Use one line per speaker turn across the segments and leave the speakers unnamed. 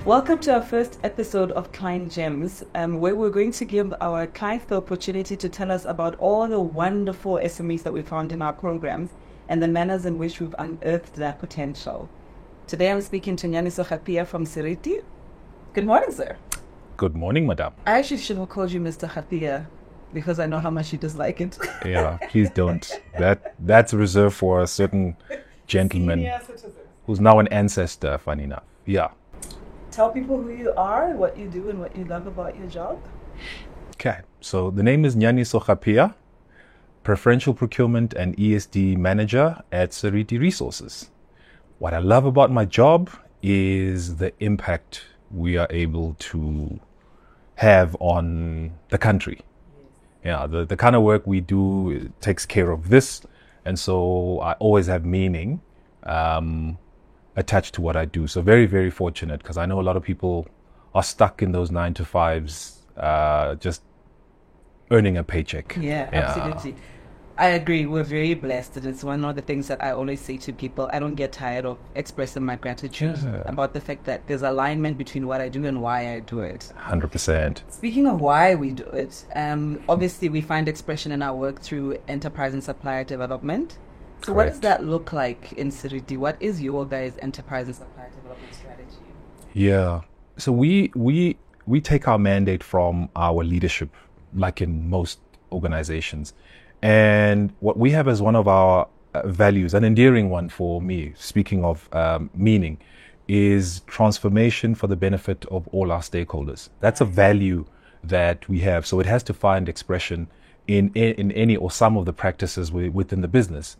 Welcome to our first episode of Client Gems, where we're going to give our clients the opportunity to tell us about all the wonderful SMEs that we found in our programs and the manners in which we've unearthed their potential. Today I'm speaking to Nyaniso Khapia from Seriti. Good morning, sir.
Good morning, madam.
I actually should have called you Mr. Khapia because I know how much you dislike it.
Yeah, please don't. That's reserved for a certain gentleman who's now an ancestor, funny enough. Yeah.
Tell people who you are, what you do, and what you love about your job.
Okay, so the name is Nyaniso Khapia, Preferential Procurement and ESD Manager at Seriti Resources. What I love about my job is the impact we are able to have on the country. Yeah, the kind of work we do takes care of this, and so I always have meaning attached to what I do. So very, very fortunate, because I know a lot of people are stuck in those 9-to-5s, just earning a paycheck.
Yeah, absolutely. I agree. We're very blessed. And it's one of the things that I always say to people. I don't get tired of expressing my gratitude about the fact that there's alignment between what I do and why I do it.
100%.
Speaking of why we do it, obviously we find expression in our work through enterprise and supplier development. So what does that look like in Seriti? What is your guys' enterprise and supplier development strategy?
Yeah. So we take our mandate from our leadership, like in most organizations. And what we have as one of our values, an endearing one for me, speaking of meaning, is transformation for the benefit of all our stakeholders. That's a value that we have. So it has to find expression in any or some of the practices within the business.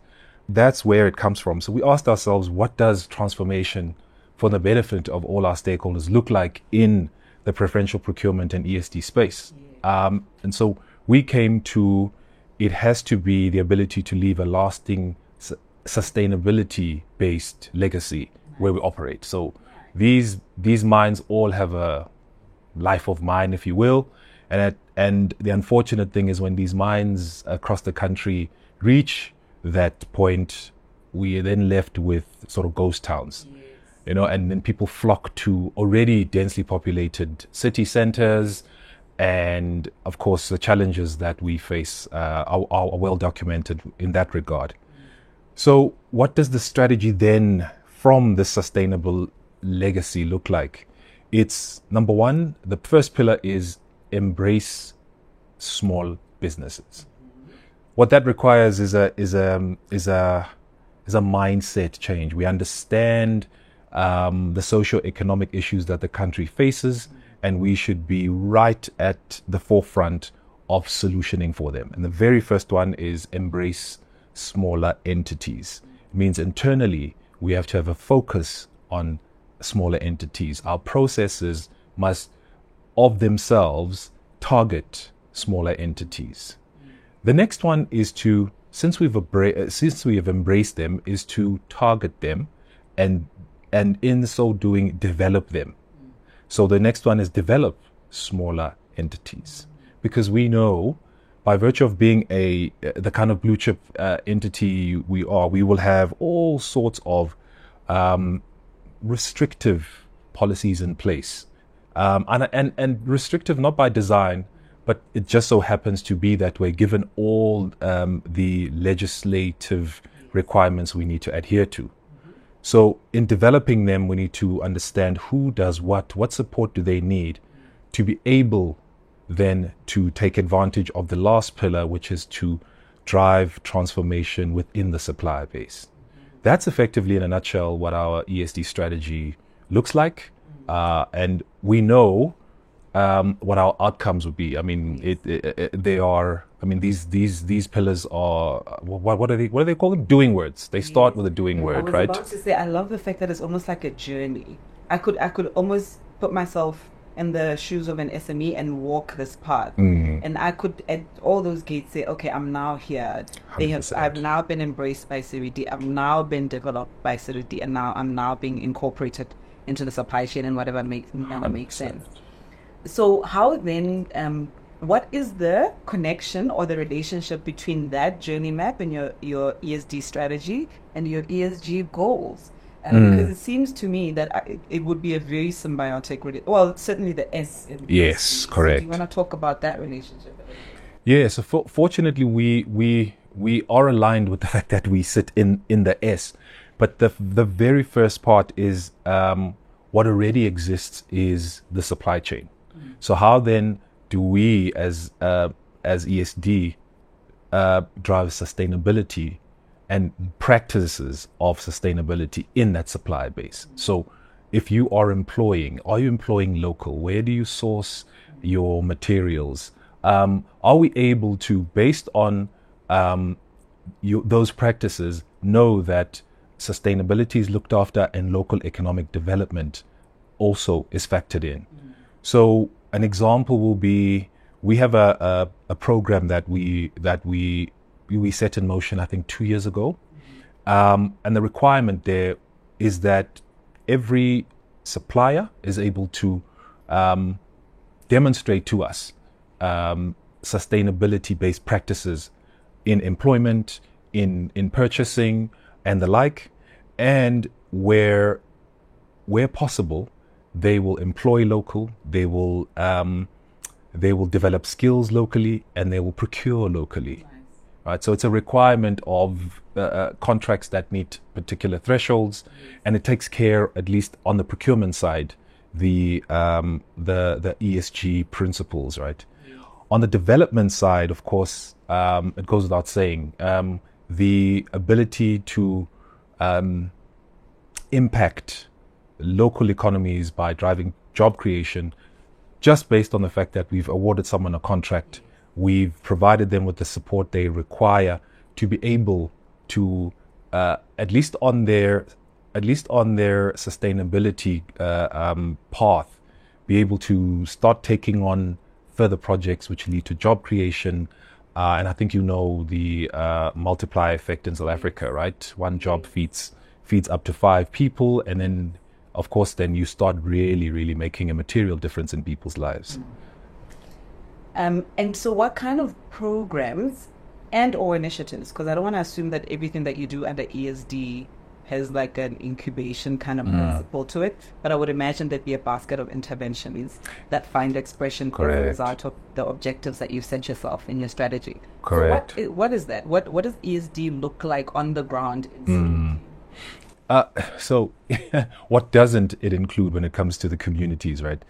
That's where it comes from. So we asked ourselves, what does transformation for the benefit of all our stakeholders look like in the preferential procurement and ESD space? And so we came to, it has to be the ability to leave a lasting sustainability-based legacy where we operate. So these mines all have a life of mine, if you will. And the unfortunate thing is when these mines across the country reach that point, we are then left with sort of ghost towns, and then people flock to already densely populated city centers. And of course, the challenges that we face are well documented in that regard. So what does the strategy then from this sustainable legacy look like? It's number one, the first pillar is embrace small businesses. What that requires is a mindset change. We understand the socio-economic issues that the country faces, and we should be right at the forefront of solutioning for them. And the very first one is embrace smaller entities. It means internally we have to have a focus on smaller entities. Our processes must, of themselves, target smaller entities. The next one is to, since we have embraced them, is to target them and in so doing, develop them. So the next one is develop smaller entities, because we know by virtue of being the kind of blue chip entity we are, we will have all sorts of restrictive policies in place, and restrictive not by design, but it just so happens to be that way given all the legislative requirements we need to adhere to. So in developing them, we need to understand who does what support do they need to be able then to take advantage of the last pillar, which is to drive transformation within the supplier base. That's effectively, in a nutshell, what our ESD strategy looks like. And we know what our outcomes would be. I mean, they are. I mean, these pillars are what are they? What do they call them? Doing words. They start with a doing word, right?
I was about to say, I love the fact that it's almost like a journey. I could almost put myself in the shoes of an SME and walk this path, and I could at all those gates say, okay, I'm now here. I've now been embraced by Seriti. I've now been developed by Seriti, and now I'm now being incorporated into the supply chain and whatever makes sense. So how then, what is the connection or the relationship between that journey map and your ESD strategy and your ESG goals? Because it seems to me that it would be a very symbiotic well, certainly the S.
Yes, correct.
So do you want to talk about that relationship?
Yeah, so fortunately we are aligned with the fact that we sit in the S. But the very first part is what already exists is the supply chain. So how then do we as ESD drive sustainability and practices of sustainability in that supply base? So if you are you employing local? Where do you source your materials? Are we able to, based on those practices, know that sustainability is looked after and local economic development also is factored in? So an example will be, we have a program that we set in motion, I think 2 years ago. And the requirement there is that every supplier is able to demonstrate to us sustainability-based practices in employment, in purchasing, and the like. And where possible, they will employ local, they will develop skills locally, and they will procure locally. Right, so it's a requirement of contracts that meet particular thresholds, and it takes care, at least on the procurement side, the ESG principles. Right. On the development side, of course, it goes without saying, the ability to impact local economies by driving job creation, just based on the fact that we've awarded someone a contract. We've provided them with the support they require to be able to, at least on their sustainability path, be able to start taking on further projects which lead to job creation. And I think the multiplier effect in South Africa, right? One job feeds up to 5 people, and then, of course, then you start really, really making a material difference in people's lives.
And so what kind of programs and or initiatives, because I don't want to assume that everything that you do under ESD has like an incubation kind of principle to it, but I would imagine there'd be a basket of interventions that find expression as a result of the objectives that you've set yourself in your strategy.
Correct.
So what is that? What does ESD look like on the ground?
So what doesn't it include when it comes to the communities, right?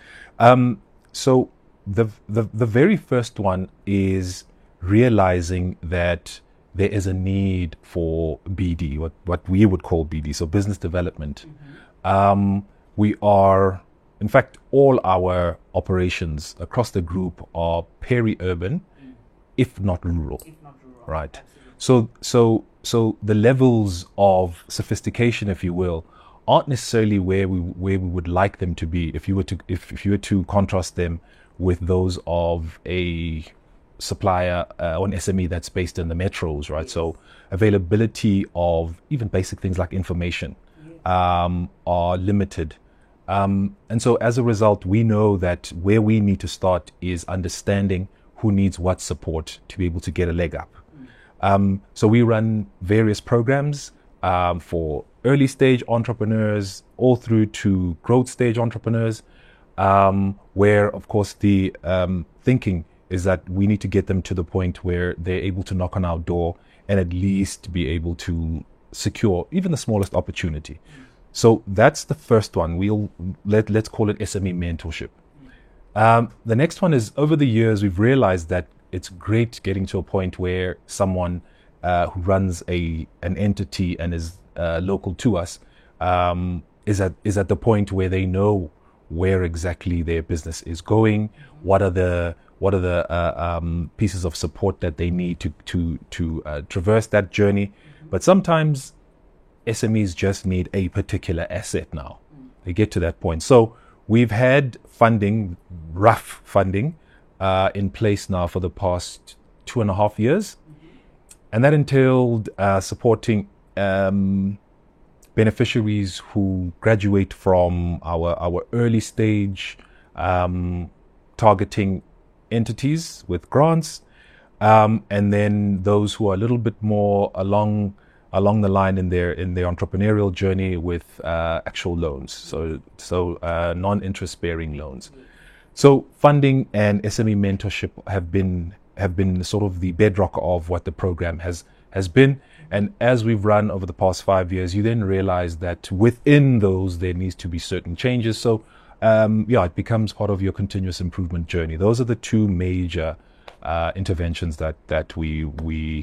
So the very first one is realizing that there is a need for BD, what we would call BD, so business development. We are, in fact, all our operations across the group are peri-urban, if not rural. Right. So the levels of sophistication, if you will, aren't necessarily where we would like them to be. If you were to contrast them with those of a supplier or an SME that's based in the metros, right? So availability of even basic things like information are limited. And so as a result, we know that where we need to start is understanding who needs what support to be able to get a leg up. So we run various programs for early stage entrepreneurs all through to growth stage entrepreneurs, where, of course, the thinking is that we need to get them to the point where they're able to knock on our door and at least be able to secure even the smallest opportunity. So that's the first one. Let's call it SME mentorship. The next one is, over the years, we've realized that it's great getting to a point where someone who runs an entity and is local to us is at the point where they know where exactly their business is going, what are the pieces of support that they need to traverse that journey. But sometimes SMEs just need a particular asset now. They get to that point. So we've had rough funding, in place now for the past 2.5 years. And that entailed supporting beneficiaries who graduate from our early stage targeting entities with grants, and then those who are a little bit more along along the line in their entrepreneurial journey with actual loans, so non-interest bearing loans. So funding and SME mentorship have been sort of the bedrock of what the program has been. And as we've run over the past 5 years, you then realize that within those there needs to be certain changes. So it becomes part of your continuous improvement journey. Those are the two major interventions that we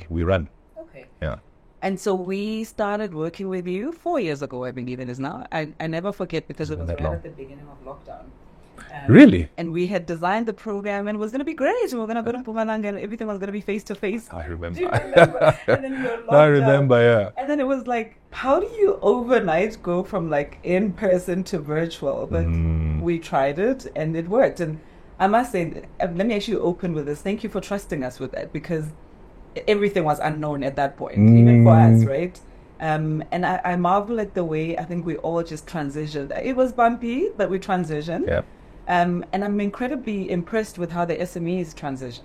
run.
Okay.
Yeah.
And so we started working with you 4 years ago, I believe it is now. I never forget because it was right at the beginning of lockdown.
Really?
And we had designed the program and it was going to be great. We were going to go to Mpumalanga and everything was going to be face to face.
I remember.
Do you remember? And then we were locked
I remember, yeah.
And then it was like, how do you overnight go from like in person to virtual? But we tried it and it worked. And I must say, let me actually open with this. Thank you for trusting us with that, because everything was unknown at that point, even for us, right? And I marvel at the way I think we all just transitioned. It was bumpy, but we transitioned.
Yeah.
And I'm incredibly impressed with how the SMEs transitioned.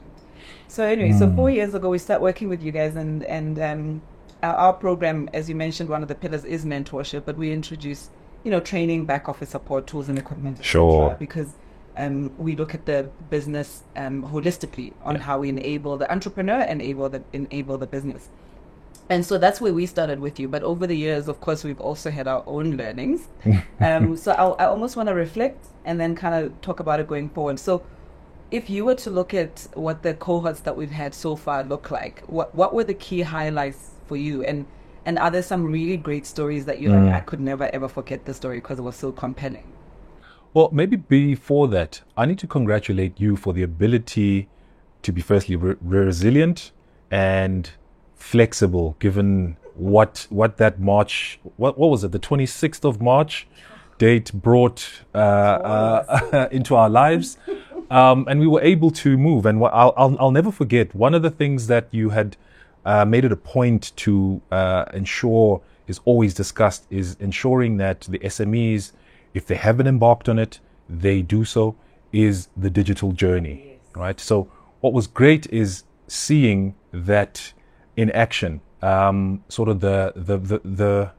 So anyway, so 4 years ago we start working with you guys, and our program, as you mentioned, one of the pillars is mentorship, but we introduce, training, back office support, tools and equipment,
Sure.
because we look at the business holistically on how we enable the entrepreneur and enable the business. And so that's where we started with you. But over the years, of course, we've also had our own learnings. So I almost want to reflect and then kind of talk about it going forward. So if you were to look at what the cohorts that we've had so far look like, what were the key highlights for you? And are there some really great stories that you're like, I could never, ever forget the story because it was so compelling?
Well, maybe before that, I need to congratulate you for the ability to be firstly resilient and flexible, given what that March, what was it, the 26th of March date brought into our lives, and we were able to move. And I'll never forget, one of the things that you had made it a point to ensure is always discussed is ensuring that the SMEs, if they haven't embarked on it, they do so, is the digital journey, right? So what was great is seeing that in action, sort of the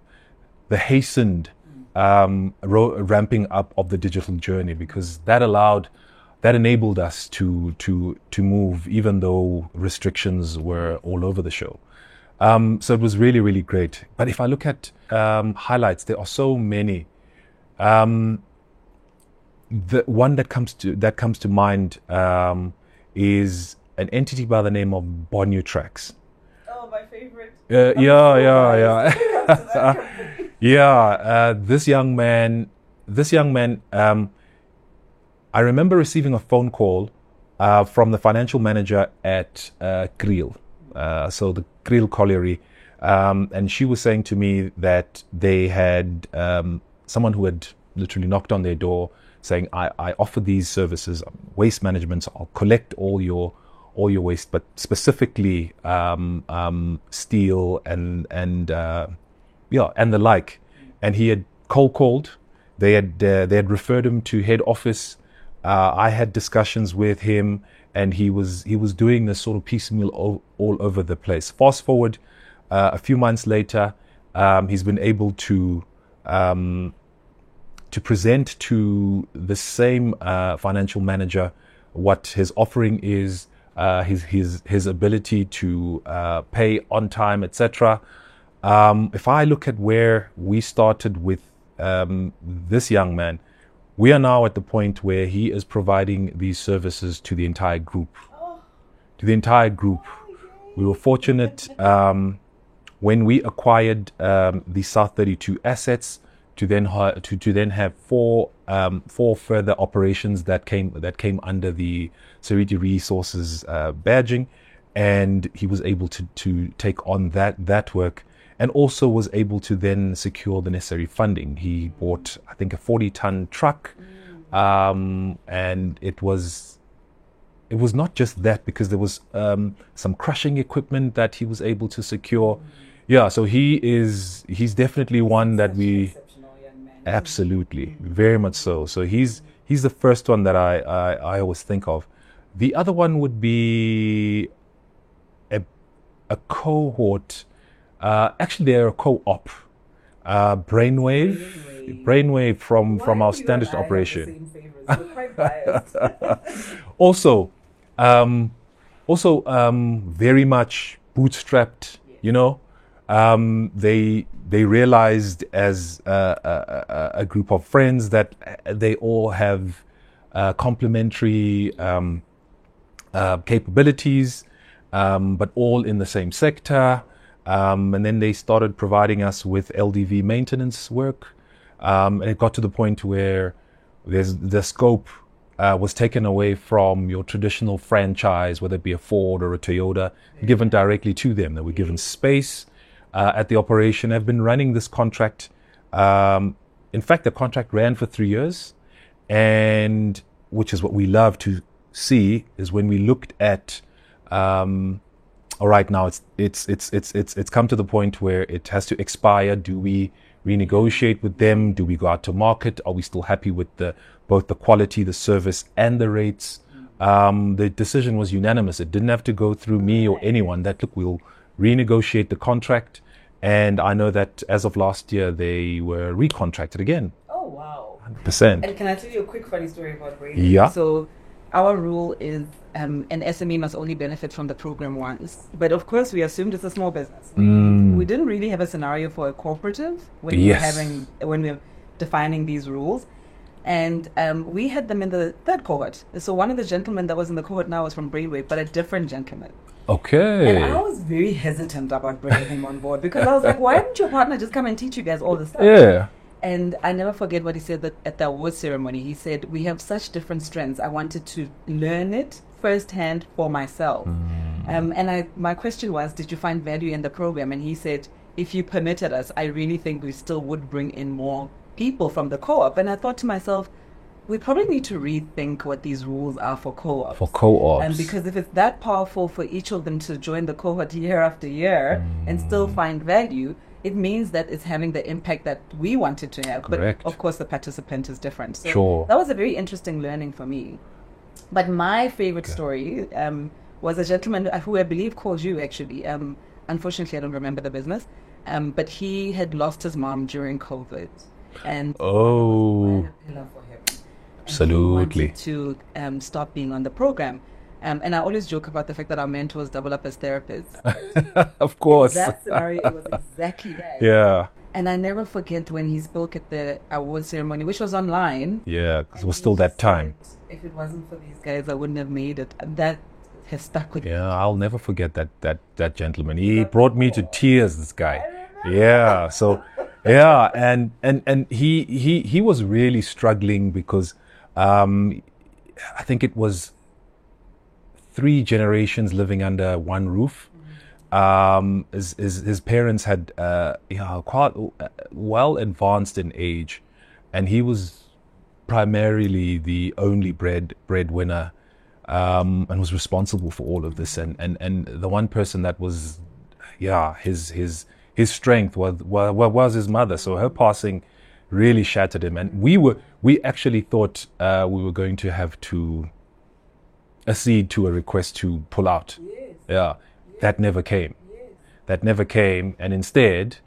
hastened ramping up of the digital journey, because that enabled us to move, even though restrictions were all over the show. So it was really, really great. But if I look at highlights, there are so many. The one that comes to mind is an entity by the name of Bonutrax.
Oh, my favorite.
This young man. I remember receiving a phone call from the financial manager at Kriel, so the Kriel Colliery, and she was saying to me that they had someone who had literally knocked on their door saying, I offer these services, waste management, so I'll collect all your waste, but specifically steel and the like. And he had cold called. They had referred him to head office. I had discussions with him, and he was doing this sort of piecemeal all over the place. Fast forward a few months later, he's been able to present to the same financial manager what his offering is, his ability to pay on time, etc. If I look at where we started with this young man, we are now at the point where he is providing these services to the entire group. We were fortunate when we acquired the South 32 assets to then have four further operations that came under the Seriti Resources badging, and he was able to take on that work, and also was able to then secure the necessary funding. He bought, I think, a 40-ton truck, and it was not just that, because there was some crushing equipment that he was able to secure. Yeah, so he's definitely one that we absolutely, very much so. So he's the first one that I always think of. The other one would be a cohort Actually, they're a co-op. Brainwave from our standard operation. Also, very much bootstrapped. You know, they realized as a group of friends that they all have complementary capabilities, but all in the same sector. And then they started providing us with LDV maintenance work. And it got to the point where the scope was taken away from your traditional franchise, whether it be a Ford or a Toyota, given directly to them. They were given space at the operation. I've been running this contract. In fact, the contract ran for 3 years, and which is what we love to see is when we looked at. All right, now it's come to the point where it has to expire. Do we renegotiate with them? Do we go out to market? Are we still happy with both the quality, the service, and the rates? The decision was unanimous. It didn't have to go through me or anyone. That look, we'll renegotiate the contract, and I know that as of last year they were recontracted again.
Oh wow!
100%.
And can I tell you a quick funny story about Brainwave?
Yeah.
So our rule is an SME must only benefit from the program once. But of course, we assumed it's a small business. We didn't really have a scenario for a cooperative when when we were defining these rules. And we had them in the third cohort. So one of the gentlemen that was in the cohort now was from Brainwave, but a different gentleman.
Okay.
And I was very hesitant about bringing him on board because I was like, why didn't your partner just come and teach you guys all this stuff?
Yeah.
And I never forget what he said at the award ceremony. He said, we have such different strengths. I wanted to learn it firsthand for myself. And my question was, did you find value in the program? And he said, if you permitted us, I really think we still would bring in more people from the co-op. And I thought to myself, we probably need to rethink what these rules are for co-ops.
For co-ops.
And because if it's that powerful for each of them to join the cohort year after year and still find value, it means that it's having the impact that we wanted to have.
Correct.
But of course, the participant is different. So
sure.
That was a very interesting learning for me. But my favorite story was a gentleman who I believe called you, actually. Unfortunately, I don't remember the business. But he had lost his mom during COVID. And
absolutely.
He wanted to stop being on the program. And I always joke about the fact that our mentors double up as therapists.
Of course.
That scenario, it was exactly that.
Yeah.
And I never forget when he spoke at the award ceremony, which was online.
Yeah, because it was still that time.
If it wasn't for these guys, I wouldn't have made it. And that has stuck with me.
Yeah, I'll never forget that gentleman. He brought me to tears, this guy. Yeah, so, yeah, and he was really struggling because I think it was 3 generations living under one roof. His parents had quite well advanced in age, and he was primarily the only breadwinner, and was responsible for all of this. And the one person that was, his strength was his mother. So her passing really shattered him, and we actually thought we were going to have to accede to a request to pull out.
Yes.
Yeah, that never came.
Yes.
That never came, and instead,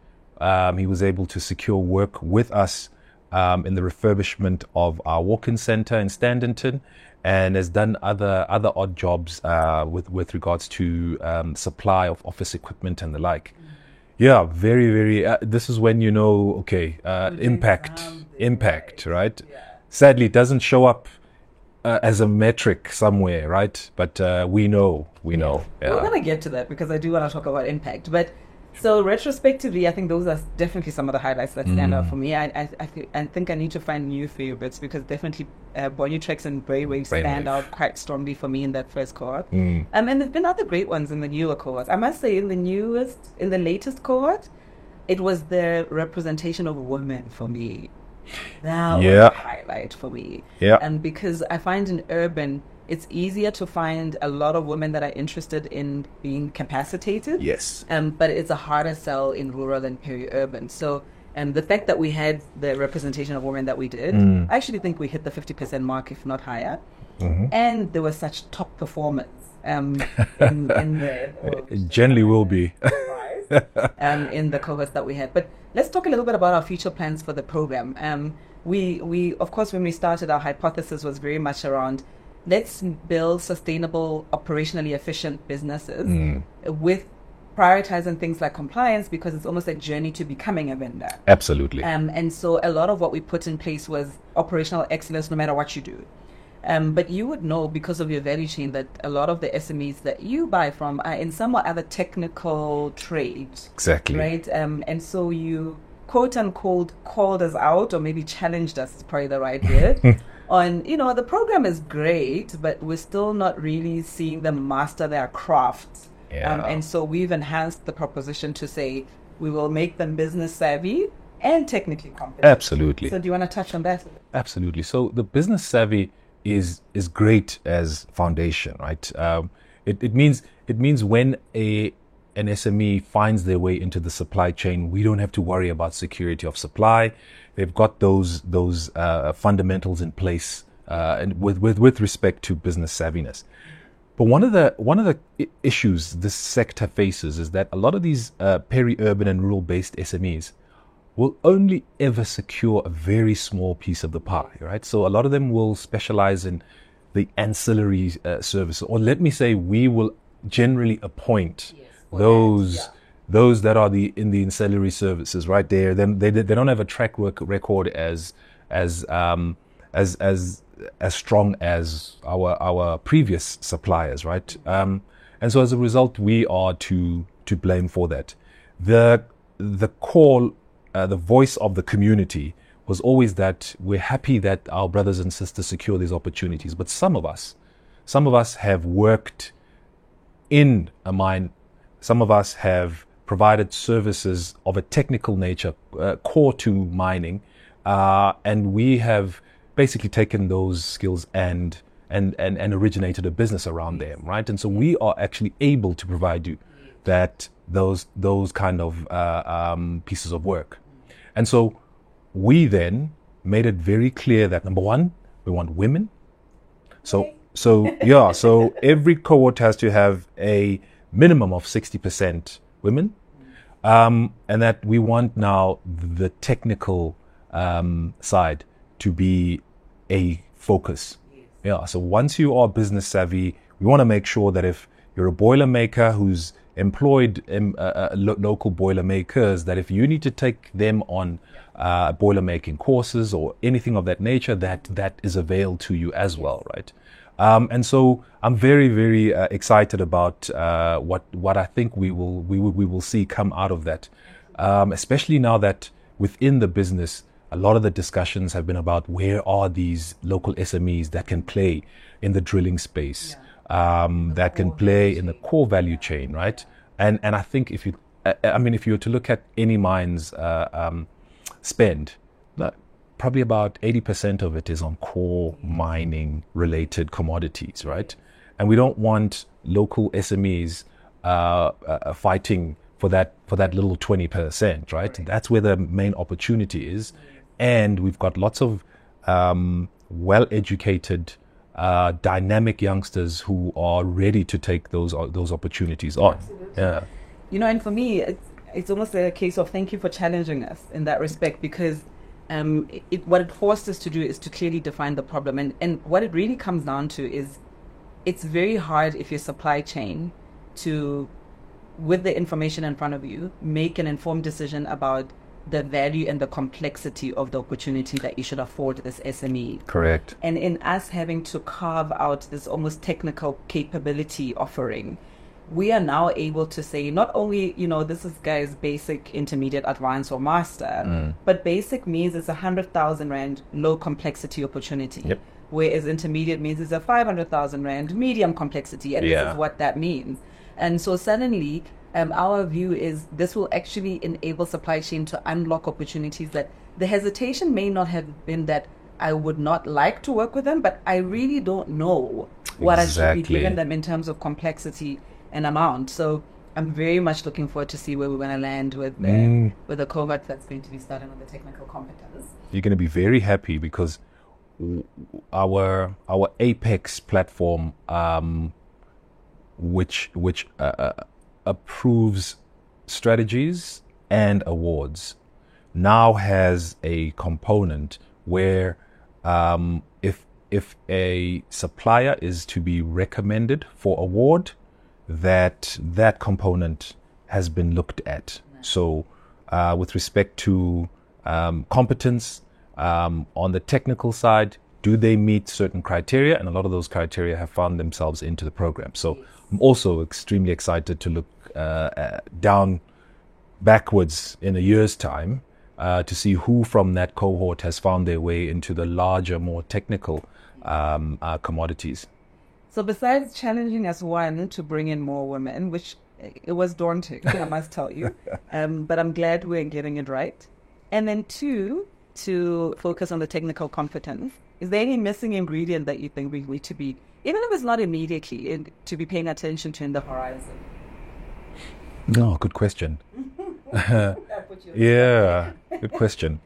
he was able to secure work with us in the refurbishment of our walk-in center in Standerton, and has done other odd jobs with regards to supply of office equipment and the like. Yeah, very, very. This is when you know, okay, impact, right? Yeah. Sadly, it doesn't show up as a metric somewhere, right? But we know. Yeah.
We're going to get to that because I do want to talk about impact. But so retrospectively, I think those are definitely some of the highlights that stand out for me. I think I need to find new favorites because definitely Bonyutrex and Brainwave stand out quite strongly for me in that first cohort. And there's been other great ones in the newer cohorts. I must say in the latest cohort, it was the representation of women for me. That was a highlight for me.
Yeah.
And because I find in urban, it's easier to find a lot of women that are interested in being capacitated.
Yes.
But it's a harder sell in rural and peri-urban. So, the fact that we had the representation of women that we did, I actually think we hit the 50% mark, if not higher. And there was such top performance in the...
It generally will be.
in the cohorts that we had. But let's talk a little bit about our future plans for the program. We of course, when we started, our hypothesis was very much around let's build sustainable, operationally efficient businesses with prioritizing things like compliance, because it's almost a journey to becoming a vendor.
Absolutely.
And so a lot of what we put in place was operational excellence no matter what you do. But you would know, because of your value chain, that a lot of the SMEs that you buy from are in some or other technical trades.
Exactly.
Right? And so you, quote unquote, called us out, or maybe challenged us, is probably the right word, on, the program is great, but we're still not really seeing them master their craft.
Yeah.
And so we've enhanced the proposition to say we will make them business savvy and technically competent.
Absolutely.
So do you want to touch on that?
Absolutely. So the business savvy is great as foundation, right? It means when an SME finds their way into the supply chain, we don't have to worry about security of supply. They've got those fundamentals in place, and with respect to business savviness. But one of the issues this sector faces is that a lot of these peri-urban and rural-based SMEs will only ever secure a very small piece of the pie, right? So a lot of them will specialize in the ancillary services, or let me say, we will generally appoint those that are in the ancillary services, right there. Then they don't have a track record as strong as our previous suppliers, right? And so as a result, we are to blame for that. The call, the voice of the community was always that we're happy that our brothers and sisters secure these opportunities, but some of us have worked in a mine. Some of us have provided services of a technical nature, core to mining, and we have basically taken those skills and originated a business around them, right? And so we are actually able to provide you those kind of pieces of work. And so we then made it very clear that, number one, we want women. So every cohort has to have a minimum of 60% women, and that we want now the technical side to be a focus. Yeah. So once you are business savvy, we want to make sure that if you're a boiler maker who's employed local boiler makers, that if you need to take them on boiler making courses or anything of that nature, that is available to you as well, right? And so I'm very, very excited about what I think we will see come out of that, especially now that within the business, a lot of the discussions have been about where are these local SMEs that can play in the drilling space, that can play in the core value chain, right? And I think if you were to look at any mine's spend, probably about 80% of it is on core mining related commodities, right? And we don't want local SMEs fighting for that little 20%, right? That's where the main opportunity is. And we've got lots of well-educated, dynamic youngsters who are ready to take those opportunities on.
Absolutely.
Yeah.
And for me, it's almost a case of thank you for challenging us in that respect, because what it forced us to do is to clearly define the problem. And what it really comes down to is it's very hard if your supply chain to, with the information in front of you, make an informed decision about the value and the complexity of the opportunity that you should afford this SME.
Correct.
And in us having to carve out this almost technical capability offering, we are now able to say not only, this is guys basic, intermediate, advanced, or master, but basic means it's 100,000 Rand low complexity opportunity.
Yep.
Whereas intermediate means it's a 500,000 Rand medium complexity, and this is what that means. And so suddenly, our view is this will actually enable supply chain to unlock opportunities that the hesitation may not have been that I would not like to work with them, but I really don't know what I should be giving them in terms of complexity and amount. So I'm very much looking forward to see where we're going to land with the cohort that's going to be starting with the technical competence.
You're going to be very happy because our Apex platform, which approves strategies and awards now has a component where if a supplier is to be recommended for award, that component has been looked at. So with respect to competence on the technical side, do they meet certain criteria? And a lot of those criteria have found themselves into the program. So I'm also extremely excited to look down backwards in a year's time to see who from that cohort has found their way into the larger, more technical commodities.
So besides challenging us, one, to bring in more women, which it was daunting, I must tell you, but I'm glad we're getting it right. And then two, to focus on the technical competence. Is there any missing ingredient that you think we need to be, even if it's not immediately, to be paying attention to in the horizon?
No, good question. Yeah, good question.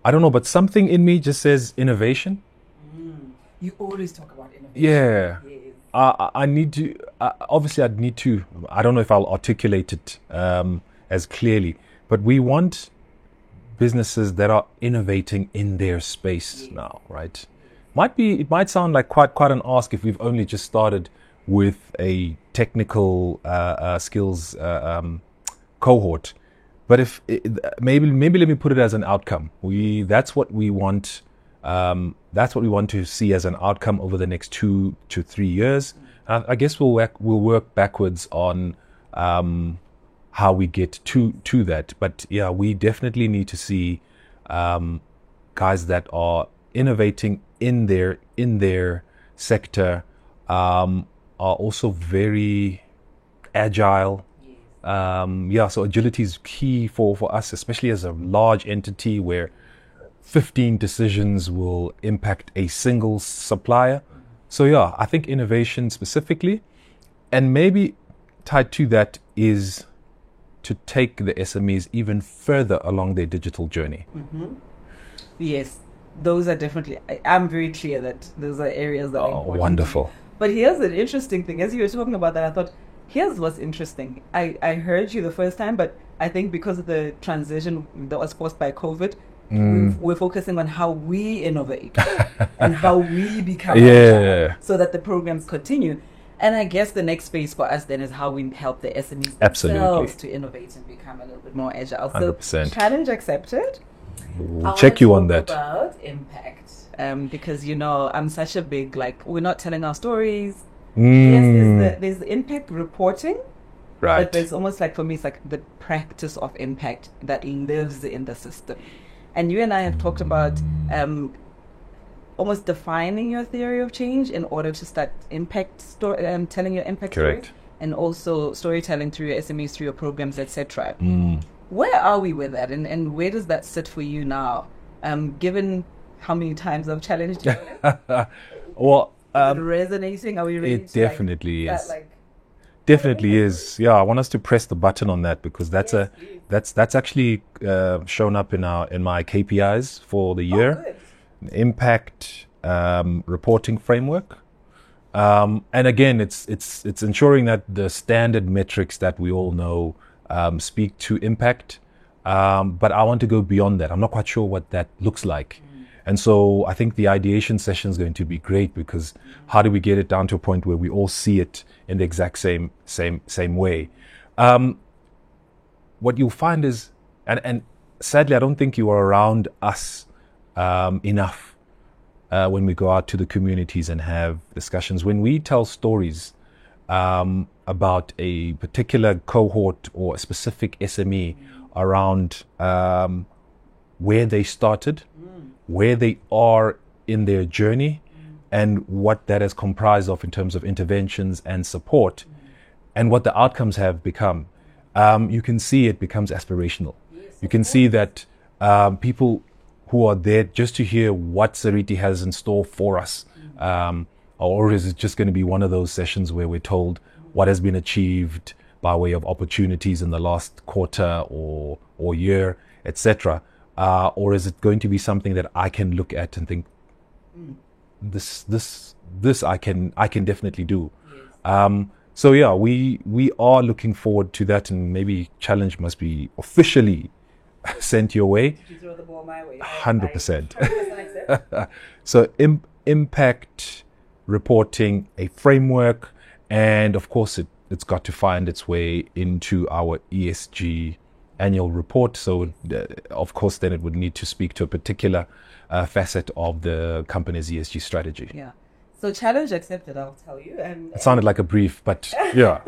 I don't know, but something in me just says innovation.
You always talk about innovation.
Yeah.
Yes.
I need to, obviously I'd need to, I don't know if I'll articulate it as clearly, but we want businesses that are innovating in their space now, right? It might sound like quite an ask if we've only just started with a technical skills cohort. But if maybe let me put it as an outcome. That's what we want. That's what we want to see as an outcome over the next 2 to 3 years. I guess we'll work backwards on how we get to that. But yeah, we definitely need to see guys that are innovating in their sector, are also very agile. So agility is key for us, especially as a large entity where 15 decisions will impact a single supplier. So yeah, I think innovation specifically, and maybe tied to that is to take the SMEs even further along their digital journey.
Mm-hmm. Yes, those are definitely, I'm very clear that those are areas that are important.
Wonderful.
But here's an interesting thing. As you were talking about that, I thought, here's what's interesting. I heard you the first time, but I think because of the transition that was forced by COVID, we're focusing on how we innovate and how we become agile so that the programs continue. And I guess the next phase for us then is how we help the SMEs themselves to innovate and become a little bit more agile.
100%.
So challenge accepted.
We'll check you on that.
About impact, because I'm such a big, we're not telling our stories. Yes, there's the impact reporting,
right?
But there's almost for me, it's like the practice of impact that lives in the system. And you and I have talked about almost defining your theory of change in order to start telling your impact
Correct.
story, and also storytelling through your SMEs, through your programs, etc. Where are we with that, and where does that sit for you now, given how many times I've challenged you?
Well,
resonating? Are we ready?
It definitely is. Definitely is. Yeah, I want us to press the button on that, because that's that's actually shown up in my KPIs for the year. Impact reporting framework. And again, it's ensuring that the standard metrics that we all know speak to impact. But I want to go beyond that. I'm not quite sure what that looks like. And so I think the ideation session is going to be great, because how do we get it down to a point where we all see it in the exact same way? What you'll find is, and sadly, I don't think you are around us enough when we go out to the communities and have discussions. When we tell stories about a particular cohort or a specific SME around where they started, where they are in their journey, and what that is comprised of in terms of interventions and support, and what the outcomes have become, you can see it becomes aspirational. You can see that people who are there just to hear what Seriti has in store for us, or is it just going to be one of those sessions where we're told what has been achieved by way of opportunities in the last quarter or year, etc. Or is it going to be something that I can look at and think, this I can definitely do. So yeah, we are looking forward to that, and maybe challenge must be officially sent your way.
Did you throw the ball my way?
100%.
100% accept.
So impact reporting, a framework, and of course it's got to find its way into our ESG annual report. So of course then it would need to speak to a particular facet of the company's ESG strategy.
Yeah. So challenge accepted, I'll tell you. And
it sounded like a brief, but yeah.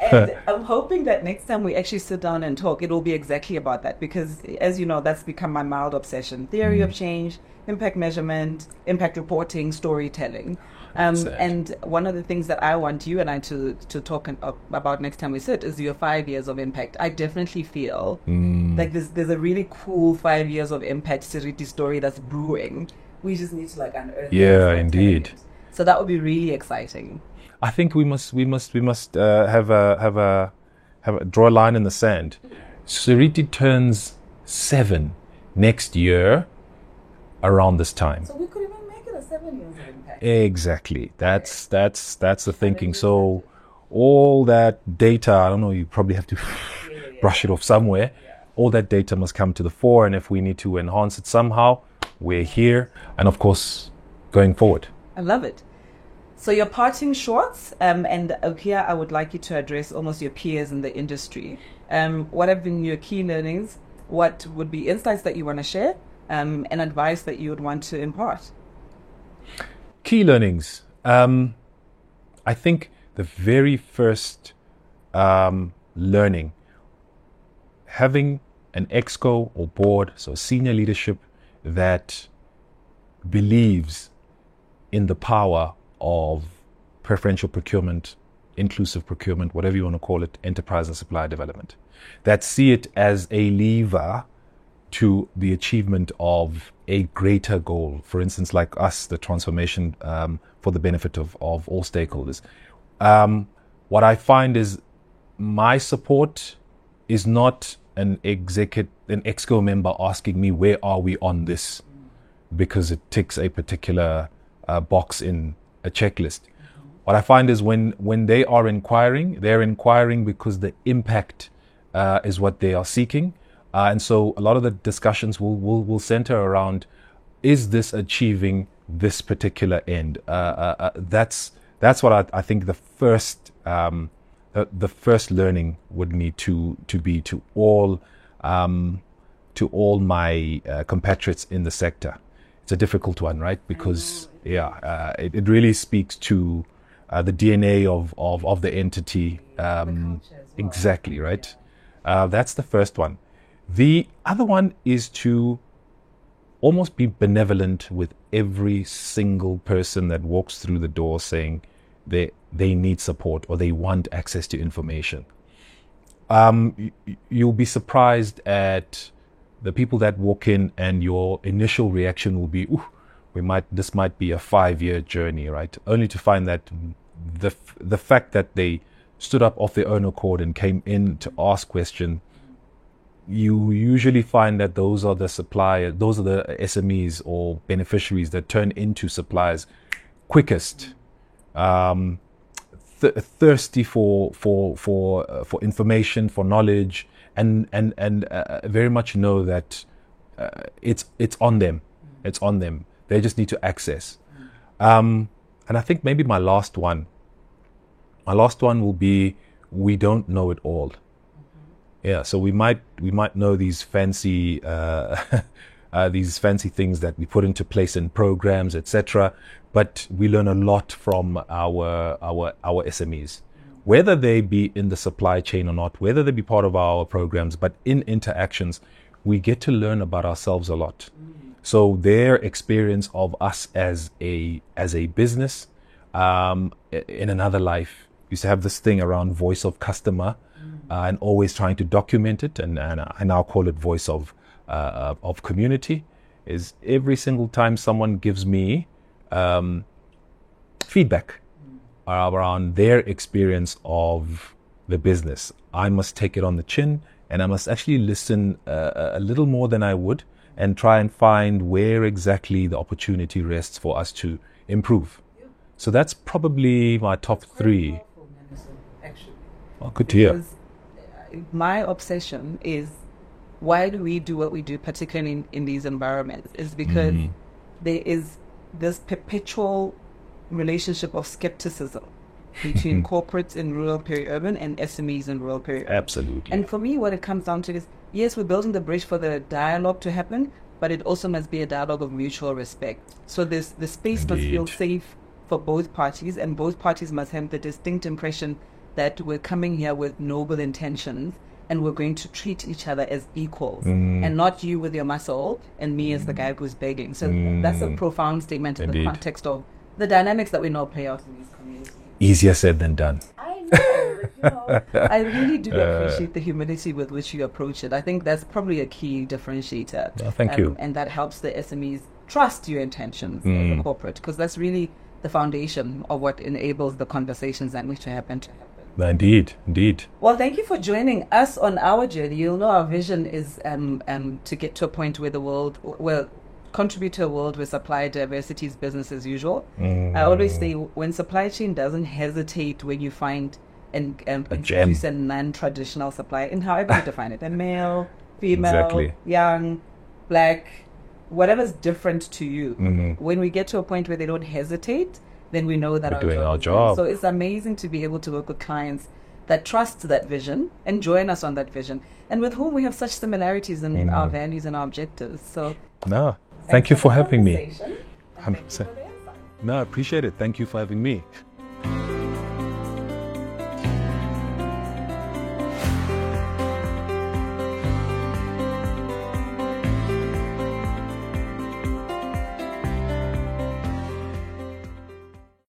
And I'm hoping that next time we actually sit down and talk, it'll be exactly about that, because as you know, that's become my mild obsession. Theory of change, impact measurement, impact reporting, storytelling. And one of the things that I want you and I to talk about next time we sit is your 5 years of impact. I definitely feel like there's a really cool 5 years of impact Seriti story that's brewing. We just need to like unearth.
Yeah, indeed.
So that would be really exciting.
I think we must have a draw a line in the sand. Seriti turns 7 next year around this time.
So we could even make it a 7 years of impact.
Exactly. That's the thinking. So all that data, I don't know, you probably have to brush it off somewhere. All that data must come to the fore, and if we need to enhance it somehow, we're here, and of course, going forward.
I love it. So your parting shots, and here I would like you to address almost your peers in the industry. What have been your key learnings? What would be insights that you want to share, and advice that you would want to impart?
Key learnings. I think the very first learning, having an exco or board, so senior leadership that believes in the power of preferential procurement, inclusive procurement, whatever you want to call it, enterprise and supplier development, that see it as a lever to the achievement of a greater goal. For instance, like us, the transformation for the benefit of all stakeholders. What I find is my support is not an exco member asking me where are we on this because it ticks a particular box in a checklist. What I find is when they are inquiring, they're inquiring because the impact is what they are seeking. And so a lot of the discussions will center around, is this achieving this particular end? That's what I think the first learning would need to be to all my compatriots in the sector. It's a difficult one, right? Because it really speaks to the DNA of the entity. Exactly, right? That's the first one. The other one is to almost be benevolent with every single person that walks through the door saying they need support or they want access to information. You'll be surprised at the people that walk in, and your initial reaction will be, this might be a 5-year journey, right? Only to find that the fact that they stood up off their own accord and came in to ask questions, you usually find that those are the SMEs or beneficiaries that turn into suppliers quickest, thirsty for information, for knowledge, and very much know that it's on them. It's on them. They just need to access. And I think maybe my last one will be, we don't know it all. Yeah, so we might know these fancy things that we put into place in programs, etc. But we learn a lot from our SMEs, whether they be in the supply chain or not, whether they be part of our programs, but in interactions, we get to learn about ourselves a lot. So their experience of us as a business, in another life, used to have this thing around voice of customer. And always trying to document it, and I now call it voice of community. Is every single time someone gives me feedback around their experience of the business, I must take it on the chin, and I must actually listen a little more than I would, and try and find where exactly the opportunity rests for us to improve. So that's probably my top 3. Oh, good to hear.
Because my obsession is, why do we do what we do, particularly in these environments, is because there is this perpetual relationship of skepticism between corporates in rural peri-urban and SMEs in rural peri-urban.
Absolutely.
And for me, what it comes down to is, yes, we're building the bridge for the dialogue to happen, but it also must be a dialogue of mutual respect. So the space must feel safe for both parties, and both parties must have the distinct impression that we're coming here with noble intentions and we're going to treat each other as equals, and not you with your muscle and me as the guy who's begging. So that's a profound statement in the context of the dynamics that we know play out in these communities.
Easier said than done.
I know. I really do appreciate the humility with which you approach it. I think that's probably a key differentiator.
Thank you.
And that helps the SMEs trust your intentions as a corporate, because that's really the foundation of what enables the conversations that need to happen.
Indeed, indeed.
Well, thank you for joining us on our journey. You'll know our vision is to get to a point where the world will contribute to a world where supply diversity is business as usual. I always say, when supply chain doesn't hesitate when you find and introduce a non-traditional supply, in however you define it, a male, female, young, black, whatever's different to you. When we get to a point where they don't hesitate, then we know that
we're doing our job.
So it's amazing to be able to work with clients that trust that vision and join us on that vision, and with whom we have such similarities in our values and our objectives. So
thank you for having me.
100%. No,
I appreciate it. Thank you for having me.